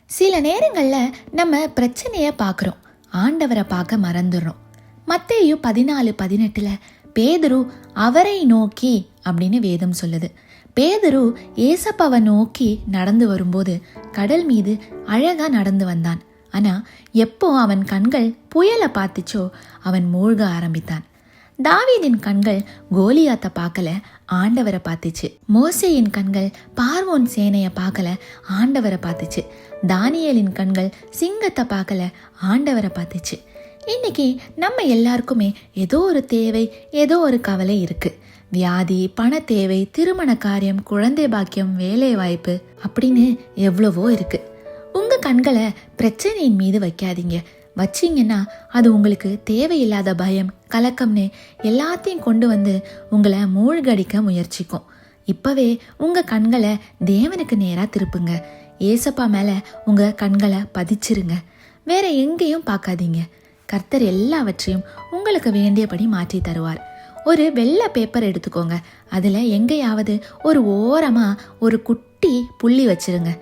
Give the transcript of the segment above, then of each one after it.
சில நேரங்களில் நம்ம பிரச்சனையை பார்க்குறோம், ஆண்டவரை பார்க்க மறந்துடுறோம். மத்தேயு 14:18 பேதுரு அவரை நோக்கி அப்படின்னு வேதம் சொல்லுது. பேதுரு ஏசப்பாவை நோக்கி நடந்து வரும்போது கடல் மீது அழகா நடந்து வந்தான். ஆனா எப்போ அவன் கண்கள் புயலை பார்த்துச்சோ அவன் மூழ்க ஆரம்பித்தான். தாவீதின் கண்கள் கோலியாத்தை பார்க்கல, ஆண்டவரை பார்த்துச்சு. மோசேயின் கண்கள் பார்வோன் சேனையை பார்க்கல, ஆண்டவரை பார்த்துச்சு. தானியேலின் கண்கள் சிங்கத்தை பார்க்கல, ஆண்டவரை பார்த்துச்சு. இன்னைக்கு நம்ம எல்லாருக்குமே ஏதோ ஒரு தேவை, ஏதோ ஒரு கவலை இருக்கு. வியாதி, பண தேவை, திருமண காரியம், குழந்தை பாக்கியம், வேலை வாய்ப்பு அப்படின்னு எவ்வளவோ இருக்கு. உங்க கண்களை பிரச்சனையின் மீது வைக்காதீங்க. வச்சிங்கன்னா அது உங்களுக்கு தேவையில்லாத பயம், கலக்கம்னு எல்லாத்தையும் கொண்டு வந்து உங்களை மூழ்கடிக்க முயற்சிக்கும். இப்பவே உங்க கண்களை தேவனுக்கு நேரா திருப்புங்க. ஏசப்பா மேல உங்க கண்களை பதிச்சிருங்க. வேற எங்கேயும் பார்க்காதீங்க. கர்த்தர் எல்லாவற்றையும் உங்களுக்கு வேண்டியபடி மாற்றி தருவார். ஒரு வெள்ளை பேப்பர் எடுத்துக்கோங்க. அதுல எங்கேயாவது ஒரு ஓரமா ஒரு குட்டி புள்ளி வச்சிருங்க.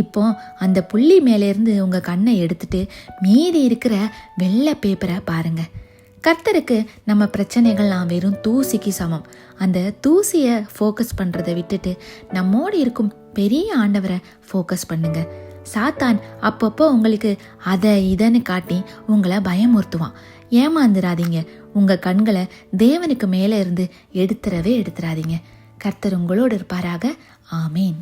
இப்போ அந்த புள்ளி மேலேருந்து உங்க கண்ணை எடுத்துட்டு மீதி இருக்கிற வெள்ளை பேப்பரை பாருங்க. கர்த்தருக்கு நம்ம பிரச்சனைகள்லாம் வெறும் தூசிக்கு சமம். அந்த தூசியை ஃபோக்கஸ் பண்றதை விட்டுட்டு நம்மோடு இருக்கும் பெரிய ஆண்டவரை ஃபோக்கஸ் பண்ணுங்க. சாத்தான் அப்பப்போ உங்களுக்கு அதை இதன்னு காட்டி உங்களை பயமுறுத்துவான். ஏமாந்துடாதீங்க. உங்க கண்களை தேவனுக்கு மேலே இருந்து எடுத்துடவே எடுத்துடாதீங்க. கர்த்தர் உங்களோடு இருப்பாராக. ஆமேன்.